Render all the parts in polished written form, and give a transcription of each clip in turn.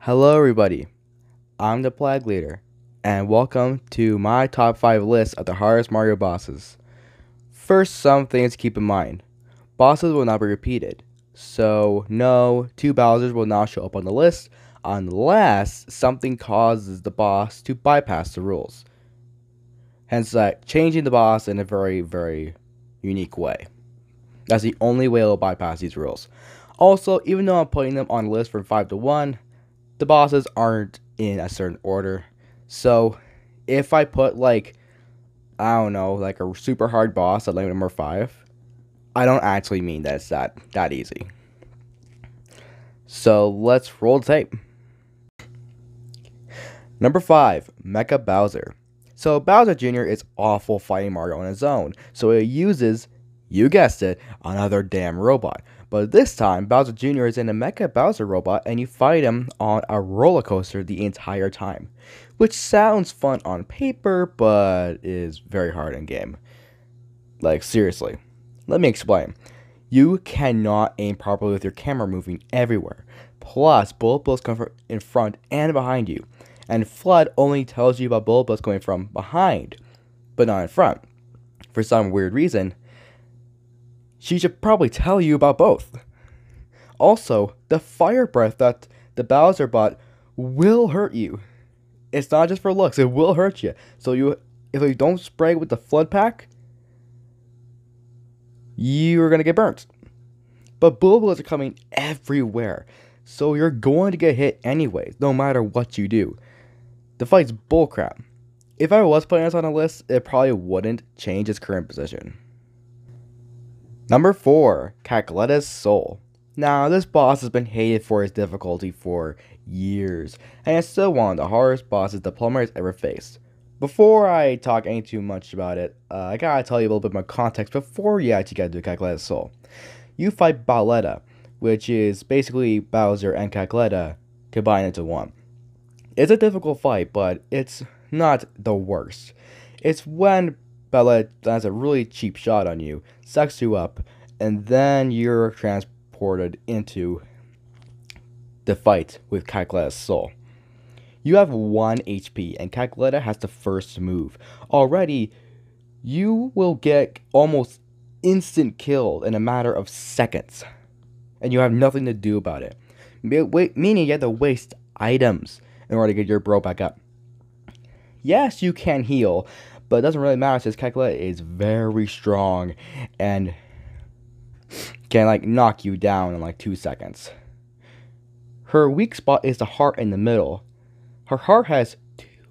Hello, everybody. I'm the Plague Leader, and welcome to my top 5 list of the hardest Mario bosses. First, some things to keep in mind. Bosses will not be repeated, so no, two Bowsers will not show up on the list unless something causes the boss to bypass the rules. Hence, changing the boss in a very, very unique way. That's the only way it'll bypass these rules. Also, even though I'm putting them on the list from 5 to 1, the bosses aren't in a certain order. So if I put I don't know, like a super hard boss at number 5, I don't actually mean that it's that easy. So let's roll the tape. Number 5, Mecha Bowser. So Bowser Jr. is awful fighting Mario on his own, so he uses, you guessed it, another damn robot. But this time, Bowser Jr. is in a Mecha Bowser robot, and you fight him on a roller coaster the entire time. Which sounds fun on paper, but is very hard in game. Like, seriously. Let me explain. You cannot aim properly with your camera moving everywhere. Plus, bullet bills come from in front and behind you. And FLUDD only tells you about bullet bills going from behind, but not in front. For some weird reason, she should probably tell you about both. Also, the fire breath that the Bowser bot will hurt you. It's not just for looks, it will hurt you. So if you don't spray with the FLUDD pack, you're going to get burnt. But bullet bills are coming everywhere, so you're going to get hit anyways, no matter what you do. The fight's bullcrap. If I was putting this on a list, it probably wouldn't change its current position. Number 4, Cackleta's Soul. Now, this boss has been hated for its difficulty for years, and it's still one of the hardest bosses the plumber has ever faced. Before I talk any too much about it, I gotta tell you a little bit more context before you actually get to Cackleta's Soul. You fight Bowletta, which is basically Bowser and Cackletta combined into one. It's a difficult fight, but it's not the worst. It's when Bowletta has a really cheap shot on you, sucks you up, and then you're transported into the fight with Cackleta's Soul. You have 1 HP, and Cackletta has the first move. Already, you will get almost instant killed in a matter of seconds, and you have nothing to do about it. Meaning you have to waste items in order to get your bro back up. Yes, you can heal, but it doesn't really matter since Cackletta is very strong and can knock you down in 2 seconds. Her weak spot is the heart in the middle. Her heart has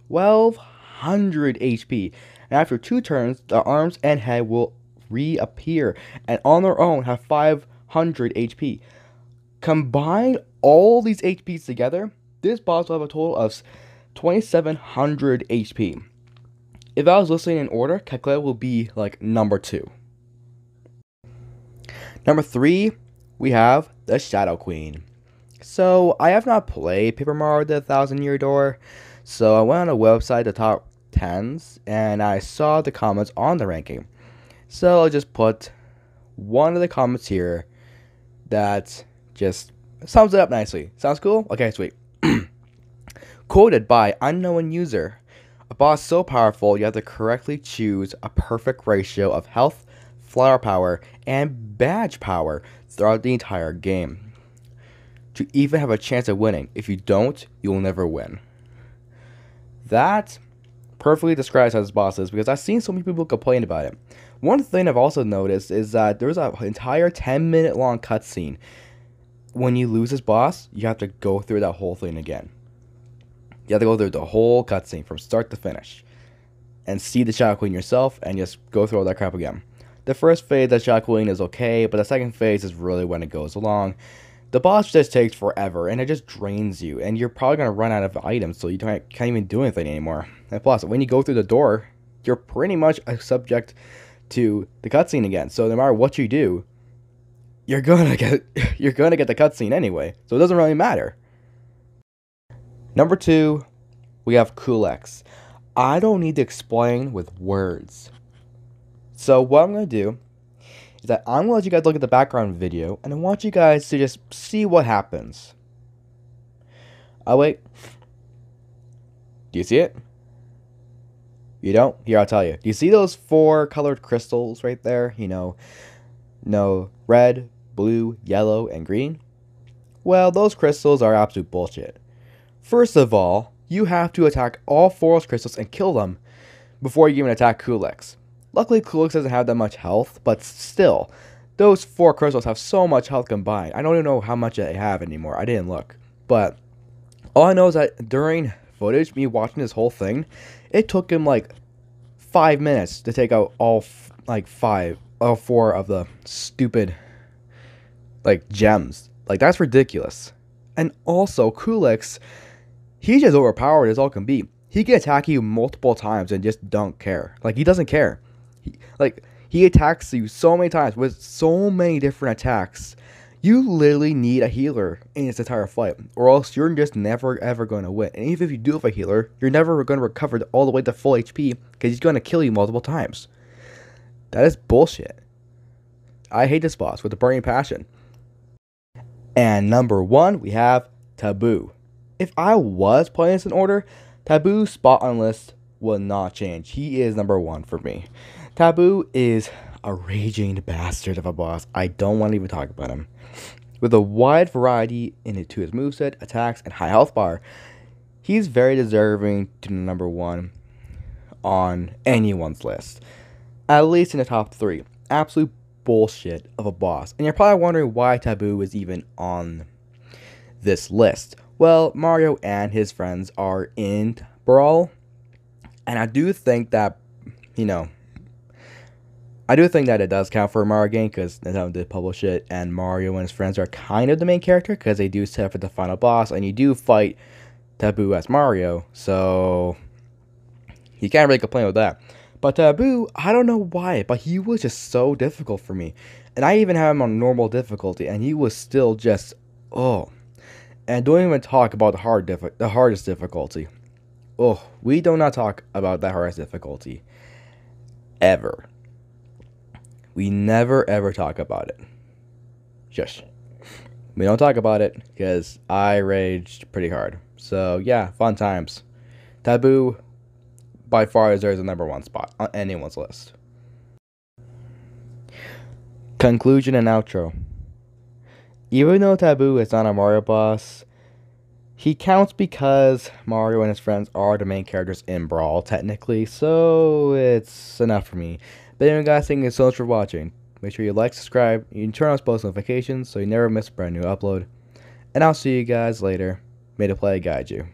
1200 HP, and after 2 turns, the arms and head will reappear, and on their own have 500 HP. Combine all these HPs together, this boss will have a total of 2700 HP. If I was listening in order, Cackletta will be number 2. Number 3, we have the Shadow Queen. So, I have not played Paper Mario the Thousand Year Door, so I went on a website, the top 10s, and I saw the comments on the ranking. So, I'll just put one of the comments here that just sums it up nicely. Sounds cool? Okay, sweet. Quoted by unknown user. A boss so powerful you have to correctly choose a perfect ratio of health, flower power, and badge power throughout the entire game to even have a chance of winning. If you don't, you'll never win. That perfectly describes how this boss is, because I've seen so many people complain about it. One thing I've also noticed is that there's an entire 10-minute long cutscene. When you lose this boss, you have to go through that whole thing again. You have to go through the whole cutscene from start to finish and see the Shadow Queen yourself and just go through all that crap again. The first phase of Shadow Queen is okay, but the second phase is really when it goes along. The boss just takes forever, and it just drains you, and you're probably going to run out of items, so you can't even do anything anymore. And plus, when you go through the door, you're pretty much subject to the cutscene again, so no matter what you do, you're gonna get the cutscene anyway, so it doesn't really matter. Number 2, we have Culex. I don't need to explain with words. So what I'm going to do is that I'm going to let you guys look at the background video, and I want you guys to just see what happens. Oh, wait. Do you see it? You don't? Here, I'll tell you. Do you see those 4 colored crystals right there? No, red, blue, yellow, and green? Well, those crystals are absolute bullshit. First of all, you have to attack all 4 of those crystals and kill them before you even attack Kulix. Luckily, Kulix doesn't have that much health, but still, those 4 crystals have so much health combined. I don't even know how much they have anymore. I didn't look. But all I know is that during footage, me watching this whole thing, it took him like 5 minutes to take out all 4 of the stupid like gems. Like, that's ridiculous. And also, Kulix, he's just overpowered as all can be. He can attack you multiple times and just don't care. Like, he doesn't care. He attacks you so many times with so many different attacks. You literally need a healer in this entire fight, or else you're just never ever going to win. And even if you do have a healer, you're never going to recover all the way to full HP because he's going to kill you multiple times. That is bullshit. I hate this boss with a burning passion. And number 1, we have Tabuu. If I was playing this in order, Taboo's spot on the list will not change. He is number 1 for me. Tabuu is a raging bastard of a boss. I don't want to even talk about him. With a wide variety to his moveset, attacks, and high health bar, he's very deserving to be number 1 on anyone's list. At least in the top 3. Absolute bullshit of a boss. And you're probably wondering why Tabuu is even on this list. Well, Mario and his friends are in Brawl, and I do think that, it does count for a Mario game because Nintendo did publish it, and Mario and his friends are kind of the main character because they do set up for the final boss, and you do fight Tabuu as Mario, so you can't really complain with that. But Tabuu, I don't know why, but he was just so difficult for me. And I even have him on normal difficulty, and he was still just, oh. And don't even talk about the hardest difficulty. Oh, we do not talk about the hardest difficulty. Ever. We never ever talk about it. Shush. We don't talk about it, because I raged pretty hard. So, yeah, fun times. Tabuu by far deserves the number 1 spot on anyone's list. Conclusion and outro. Even though Tabuu is not a Mario boss, he counts because Mario and his friends are the main characters in Brawl, technically, so it's enough for me. But anyway, guys, thank you so much for watching. Make sure you like, subscribe, you can turn on post notifications so you never miss a brand new upload. And I'll see you guys later. May the play guide you.